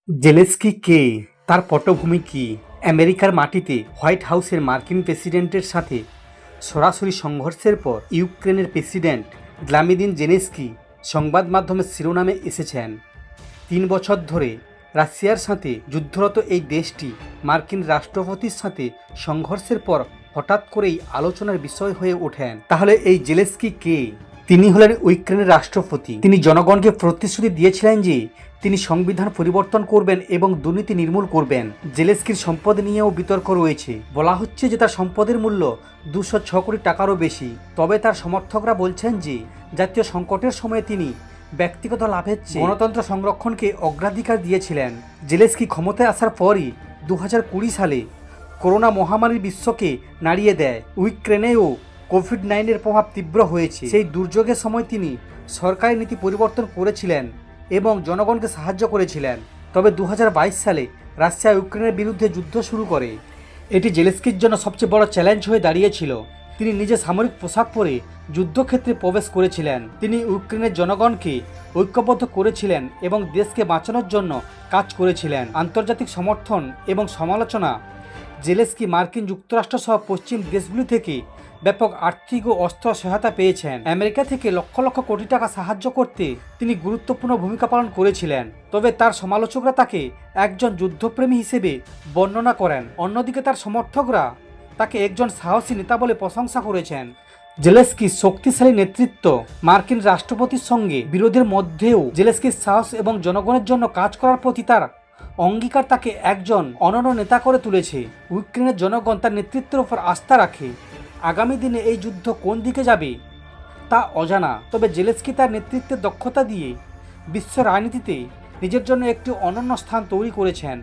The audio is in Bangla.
জেলেনস্কি কে, তার পটভূমি কি, আমেরিকার মাটিতে হোয়াইট হাউসের মার্কিন প্রেসিডেন্টের সাথে সরাসরি সংঘর্ষের পর ইউক্রেনের প্রেসিডেন্ট ভ্লাদিমির জেলেনস্কি সংবাদ মাধ্যমের শিরোনামে এসেছেন। 3 বছর ধরে রাশিয়ার সাথে যুদ্ধরত এই দেশটি মার্কিন রাষ্ট্রপতির সাথে সংঘর্ষের পর হঠাৎ করেই আলোচনার বিষয় হয়ে ওঠেন। তাহলে এই জেলেনস্কি কে? তিনি হলেন ইউক্রেনের রাষ্ট্রপতি। তিনি জনগণকে প্রতিশ্রুতি দিয়েছিলেন যে তিনি সংবিধান পরিবর্তন করবেন এবং দুর্নীতি নির্মূল করবেন। জেলেনস্কির সম্পদ নিয়েও বিতর্ক রয়েছে। বলা হচ্ছে যে তার সম্পদের মূল্য 206 কোটি টাকারও বেশি। তবে তার সমর্থকরা বলছেন যে জাতীয় সংকটের সময়ে তিনি ব্যক্তিগত লাভের চেয়ে গণতন্ত্র সংরক্ষণকে অগ্রাধিকার দিয়েছিলেন। জেলেনস্কি ক্ষমতায় আসার পরই 2020 সালে করোনা মহামারী বিশ্বকে নাড়িয়ে দেয়। ইউক্রেনেও কোভিড-19 প্রভাব তীব্র হয়েছে। সেই দুর্যোগের সময় তিনি সরকারি নীতি পরিবর্তন করেছিলেন এবং জনগণকে সাহায্য করেছিলেন। তবে 2022 সালে রাশিয়া ইউক্রেনের বিরুদ্ধে যুদ্ধ শুরু করে। এটি জেলেনস্কির জন্য সবচেয়ে বড় চ্যালেঞ্জ হয়ে দাঁড়িয়েছিল। তিনি নিজে সামরিক পোশাক পরে যুদ্ধক্ষেত্রে প্রবেশ করেছিলেন। তিনি ইউক্রেনের জনগণকে ঐক্যবদ্ধ করেছিলেন এবং দেশকে বাঁচানোর জন্য কাজ করেছিলেন। আন্তর্জাতিক সমর্থন এবং সমালোচনা। জেলেনস্কি মার্কিন যুক্তরাষ্ট্র সহ পশ্চিম দেশগুলি থেকে ব্যাপক আর্থিক ও অস্ত্র সহায়তা পেয়েছেন। আমেরিকা থেকে লক্ষ লক্ষ কোটি টাকা সাহায্য করতে তিনি গুরুত্বপূর্ণ ভূমিকা পালন করেছিলেন। তবে তার সমালোচকরা তাকে একজন যুদ্ধপ্রেমী হিসেবে বর্ণনা করেন। অন্যদিকে তার সমর্থকরা তাকে একজন সাহসী নেতা বলে প্রশংসা করেছেন। জেলেনস্কির শক্তিশালী নেতৃত্ব, মার্কিন রাষ্ট্রপতির সঙ্গে বিরোধের মধ্যেও জেলেনস্কির সাহস এবং জনগণের জন্য কাজ করার প্রতি তার অঙ্গীকার তাকে একজন অনন্য নেতা করে তুলেছে। ইউক্রেনের জনগণ তার নেতৃত্বের উপর আস্থা রাখে। আগামী দিনে এই যুদ্ধ কোন দিকে যাবে তা অজানা। তবে জেলেনস্কি তার নেতৃত্বের দক্ষতা দিয়ে বিশ্ব রাজনীতিতে নিজের জন্য একটি অনন্য স্থান তৈরি করেছেন।